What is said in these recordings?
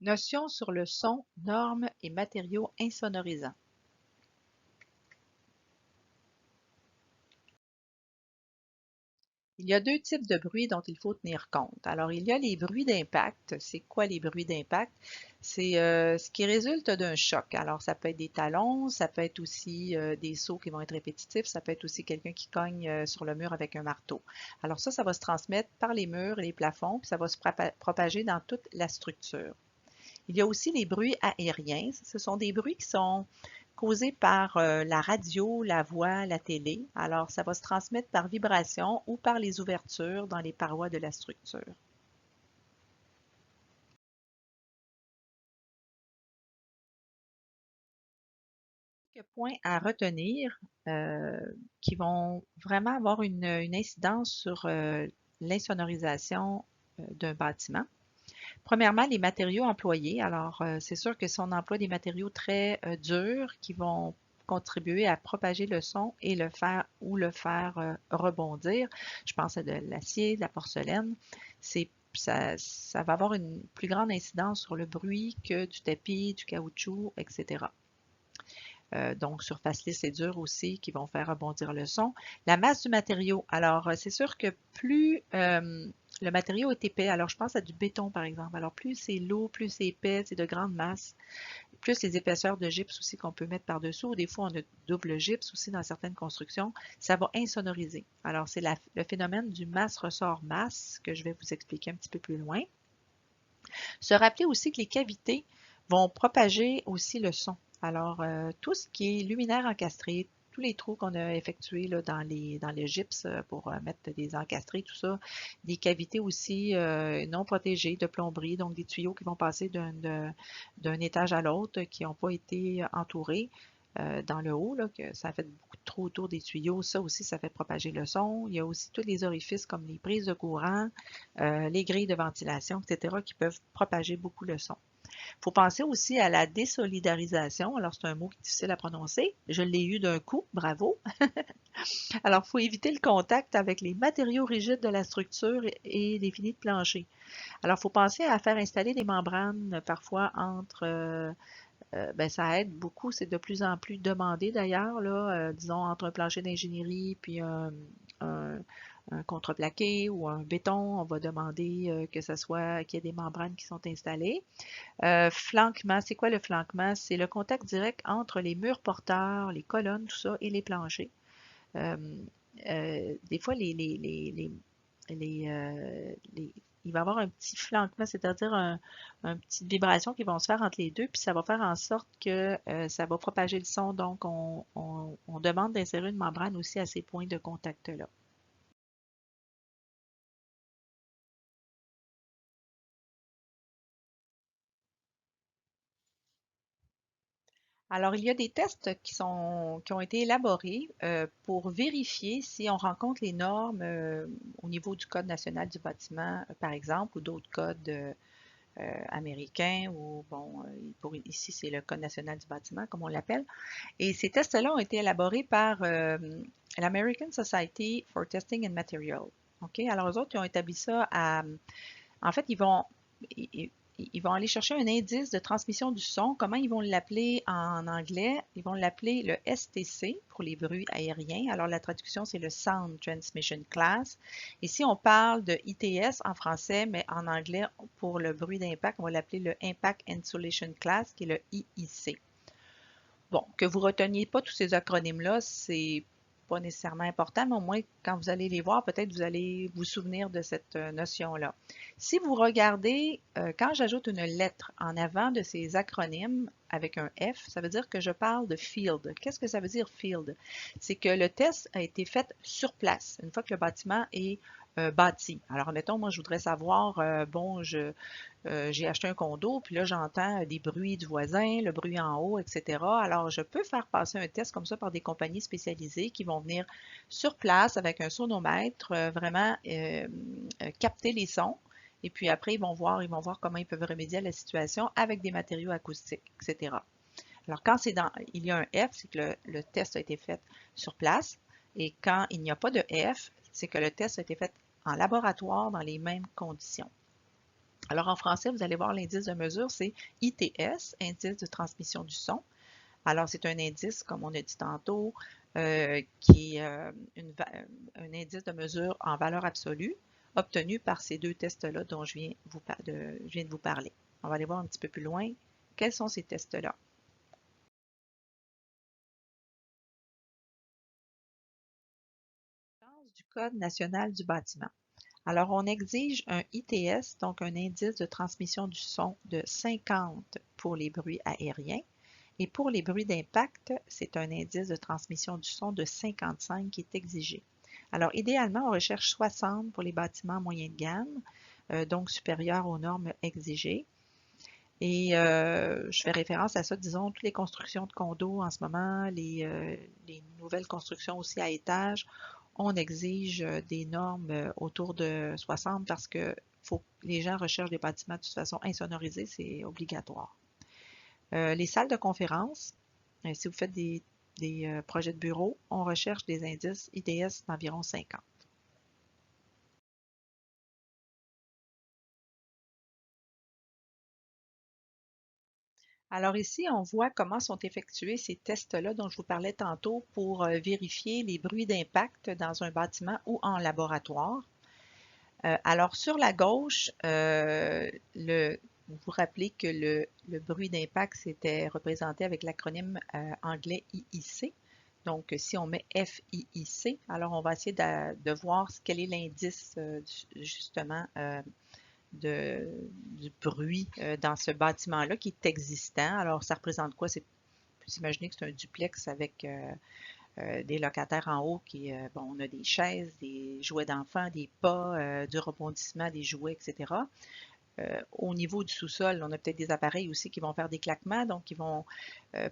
Notions sur le son, normes et matériaux insonorisants. Il y a deux types de bruits dont il faut tenir compte. Alors, il y a les bruits d'impact. C'est quoi les bruits d'impact? C'est ce qui résulte d'un choc. Alors, ça peut être des talons, ça peut être aussi des sauts qui vont être répétitifs, ça peut être aussi quelqu'un qui cogne sur le mur avec un marteau. Alors ça va se transmettre par les murs et les plafonds, puis ça va se propager dans toute la structure. Il y a aussi les bruits aériens. Ce sont des bruits qui sont causés par la radio, la voix, la télé. Alors, ça va se transmettre par vibration ou par les ouvertures dans les parois de la structure. Quelques points à retenir qui vont vraiment avoir une incidence sur l'insonorisation d'un bâtiment. Premièrement, les matériaux employés. Alors, c'est sûr que si on emploie des matériaux très durs qui vont contribuer à propager le son et le faire rebondir, je pense à de l'acier, de la porcelaine, ça va avoir une plus grande incidence sur le bruit que du tapis, du caoutchouc, etc. Donc, surface lisse et dure aussi qui vont faire rebondir le son. La masse du matériau. Alors, c'est sûr que plus le matériau est épais, alors je pense à du béton par exemple. Alors, plus c'est lourd, plus c'est épais, c'est de grande masse, plus les épaisseurs de gypse aussi qu'on peut mettre par-dessous, ou des fois on a double gypse aussi dans certaines constructions, ça va insonoriser. Alors, c'est le phénomène du masse-ressort-masse que je vais vous expliquer un petit peu plus loin. Se rappeler aussi que les cavités vont propager aussi le son. Alors, tout ce qui est luminaire encastré, tous les trous qu'on a effectués là, dans le gypse pour mettre des encastrés, tout ça, des cavités aussi non protégées de plomberie, donc des tuyaux qui vont passer d'un étage à l'autre qui n'ont pas été entourés dans le haut, là, que ça fait beaucoup de trous autour des tuyaux. Ça aussi, ça fait propager le son. Il y a aussi tous les orifices comme les prises de courant, les grilles de ventilation, etc., qui peuvent propager beaucoup le son. Il faut penser aussi à la désolidarisation. Alors, c'est un mot qui est difficile à prononcer. Je l'ai eu d'un coup, bravo. Alors, il faut éviter le contact avec les matériaux rigides de la structure et les finis de plancher. Alors, il faut penser à faire installer des membranes parfois entre ben, ça aide beaucoup, c'est de plus en plus demandé d'ailleurs, là, disons, entre un plancher d'ingénierie puis un, un contreplaqué ou un béton, on va demander que ce soit qu'il y ait des membranes qui sont installées. Flanquement, c'est quoi le flanquement? C'est le contact direct entre les murs porteurs, les colonnes, tout ça, et les planchers. Euh, des fois, les, il va y avoir un petit flanquement, c'est-à-dire un petite vibration qui vont se faire entre les deux, puis ça va faire en sorte que ça va propager le son. Donc, on demande d'insérer une membrane aussi à ces points de contact-là. Alors, il y a des tests qui ont été élaborés pour vérifier si on rencontre les normes au niveau du Code national du bâtiment, par exemple, ou d'autres codes américains, ou bon, ici c'est le Code national du bâtiment, comme on l'appelle. Et ces tests-là ont été élaborés par l'American Society for Testing and Materials. OK? Alors, eux autres, ils ont établi ça à, en fait, ils, ils vont aller chercher un indice de transmission du son. Comment ils vont l'appeler en anglais? Ils vont l'appeler le STC pour les bruits aériens. Alors, la traduction, c'est le Sound Transmission Class. Ici, on parle de ITS en français, mais en anglais, pour le bruit d'impact, on va l'appeler le Impact Insulation Class, qui est le IIC. Bon, que vous reteniez pas tous ces acronymes-là, c'est pas nécessairement important, mais au moins, quand vous allez les voir, peut-être vous allez vous souvenir de cette notion-là. Si vous regardez, quand j'ajoute une lettre en avant de ces acronymes avec un F, ça veut dire que je parle de field. Qu'est-ce que ça veut dire field? C'est que le test a été fait sur place, une fois que le bâtiment est bâti. Alors, mettons, moi, je voudrais savoir, bon, j'ai acheté un condo, puis là, j'entends des bruits du voisin, le bruit en haut, etc. Alors, je peux faire passer un test comme ça par des compagnies spécialisées qui vont venir sur place avec un sonomètre, vraiment capter les sons. Et puis après, ils vont voir comment ils peuvent remédier à la situation avec des matériaux acoustiques, etc. Alors, quand il y a un F, c'est que le test a été fait sur place. Et quand il n'y a pas de F, c'est que le test a été fait en laboratoire dans les mêmes conditions. Alors en français, vous allez voir l'indice de mesure, c'est ITS, indice de transmission du son. Alors c'est un indice, comme on a dit tantôt, qui est un indice de mesure en valeur absolue, obtenu par ces deux tests-là dont je viens de vous parler. On va aller voir un petit peu plus loin. Quels sont ces tests-là? Du Code national du bâtiment. Alors, on exige un ITS, donc un indice de transmission du son de 50 pour les bruits aériens. Et pour les bruits d'impact, c'est un indice de transmission du son de 55 qui est exigé. Alors, idéalement, on recherche 60 pour les bâtiments moyens de gamme, donc supérieurs aux normes exigées. Et je fais référence à ça, disons, toutes les constructions de condos en ce moment, les nouvelles constructions aussi à étage, on exige des normes autour de 60 parce que les gens recherchent des bâtiments de toute façon insonorisés, c'est obligatoire. Les salles de conférence, si vous faites des projets de bureau, on recherche des indices ITS d'environ 50. Alors ici, on voit comment sont effectués ces tests-là dont je vous parlais tantôt pour vérifier les bruits d'impact dans un bâtiment ou en laboratoire. Alors sur la gauche, vous vous rappelez que le bruit d'impact c'était représenté avec l'acronyme anglais IIC. Donc si on met FIIC, alors on va essayer de voir quel est l'indice justement du bruit dans ce bâtiment-là qui est existant. Alors, ça représente quoi? On peut s'imaginer que c'est un duplex avec des locataires en haut bon, on a des chaises, des jouets d'enfants, des pas, du rebondissement, des jouets, etc. Au niveau du sous-sol, on a peut-être des appareils aussi qui vont faire des claquements, donc qui vont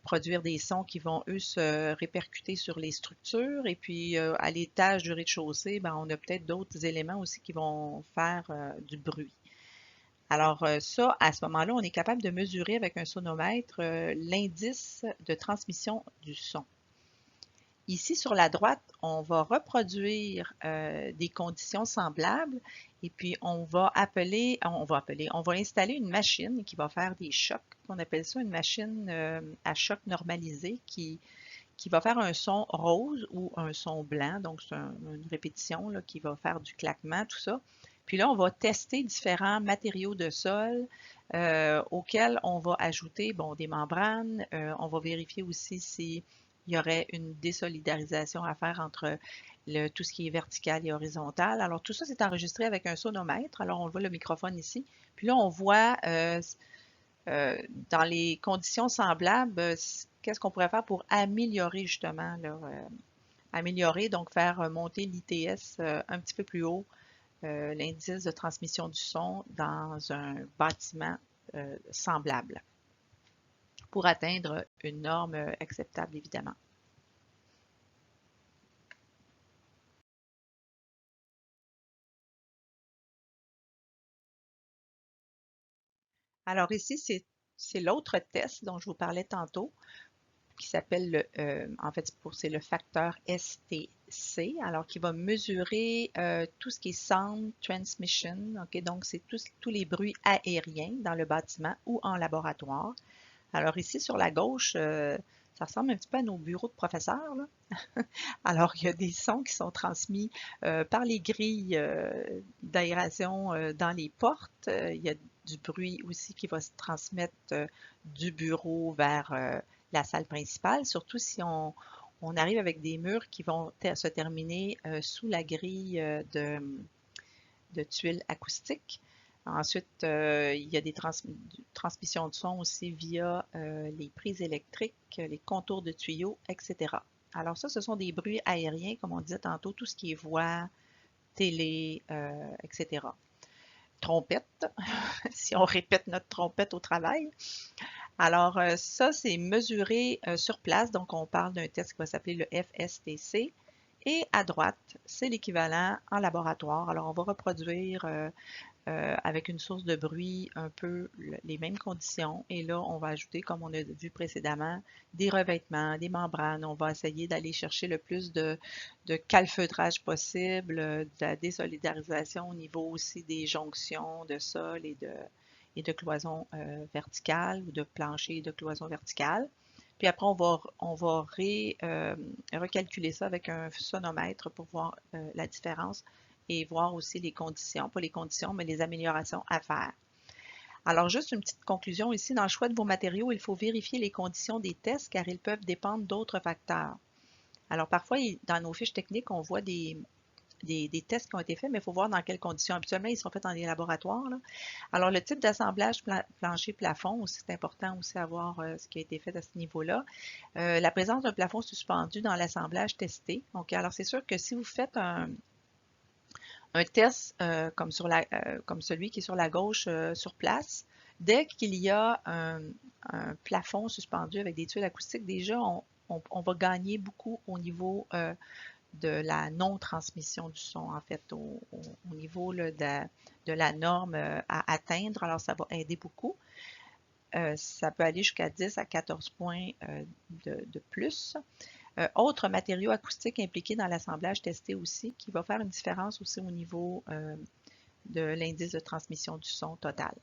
produire des sons qui vont, eux, se répercuter sur les structures. Et puis, à l'étage du rez-de-chaussée, ben, on a peut-être d'autres éléments aussi qui vont faire du bruit. Alors ça, à ce moment-là, on est capable de mesurer avec un sonomètre l'indice de transmission du son. Ici, sur la droite, on va reproduire des conditions semblables et puis on va installer une machine qui va faire des chocs. On appelle ça une machine à choc normalisé qui va faire un son rose ou un son blanc. Donc, c'est une répétition là, qui va faire du claquement, tout ça. Puis là, on va tester différents matériaux de sol auxquels on va ajouter bon, des membranes. On va vérifier aussi s'il y aurait une désolidarisation à faire entre tout ce qui est vertical et horizontal. Alors, tout ça, c'est enregistré avec un sonomètre. Alors, on voit le microphone ici. Puis là, on voit euh, dans les conditions semblables, qu'est-ce qu'on pourrait faire pour améliorer justement, là, améliorer, donc faire monter l'ITS un petit peu plus haut, l'indice de transmission du son dans un bâtiment semblable pour atteindre une norme acceptable, évidemment. Alors ici, c'est l'autre test dont je vous parlais tantôt, qui s'appelle en fait, c'est le facteur STC, alors qui va mesurer tout ce qui est sound transmission. OK, donc, c'est tous les bruits aériens dans le bâtiment ou en laboratoire. Alors ici, sur la gauche, ça ressemble un petit peu à nos bureaux de professeurs, là. Alors, il y a des sons qui sont transmis par les grilles d'aération dans les portes. Il y a du bruit aussi qui va se transmettre du bureau vers la salle principale, surtout si on arrive avec des murs qui vont se terminer sous la grille de tuiles acoustiques. Ensuite, il y a des transmissions de son aussi via les prises électriques, les contours de tuyaux, etc. Alors ça, ce sont des bruits aériens, comme on disait tantôt, tout ce qui est voix, télé, etc. Trompette, si on répète notre trompette au travail. Alors ça, c'est mesuré sur place, donc on parle d'un test qui va s'appeler le FSTC. Et à droite, c'est l'équivalent en laboratoire. Alors on va reproduire avec une source de bruit un peu les mêmes conditions. Et là, on va ajouter, comme on a vu précédemment, des revêtements, des membranes. On va essayer d'aller chercher le plus de calfeutrage possible, de la désolidarisation au niveau aussi des jonctions de sol et de cloisons verticales ou de plancher et de cloisons verticales. Puis après, on va recalculer ça avec un sonomètre pour voir la différence et voir aussi les conditions, pas les conditions, mais les améliorations à faire. Alors, juste une petite conclusion ici, dans le choix de vos matériaux, il faut vérifier les conditions des tests car ils peuvent dépendre d'autres facteurs. Alors, parfois, dans nos fiches techniques, on voit des tests qui ont été faits, mais il faut voir dans quelles conditions. Habituellement, ils sont faits dans des laboratoires, là. Alors, le type d'assemblage plancher-plafond, aussi, c'est important aussi à voir ce qui a été fait à ce niveau-là. La présence d'un plafond suspendu dans l'assemblage testé. Donc, alors, c'est sûr que si vous faites un test comme celui qui est sur la gauche sur place, dès qu'il y a un plafond suspendu avec des tuiles acoustiques, déjà, on va gagner beaucoup au niveau de la non-transmission du son, en fait, au niveau là, de la norme à atteindre. Alors, ça va aider beaucoup. Ça peut aller jusqu'à 10 à 14 points de plus. Autres matériaux acoustiques impliqués dans l'assemblage testé aussi, qui va faire une différence aussi au niveau de l'indice de transmission du son total.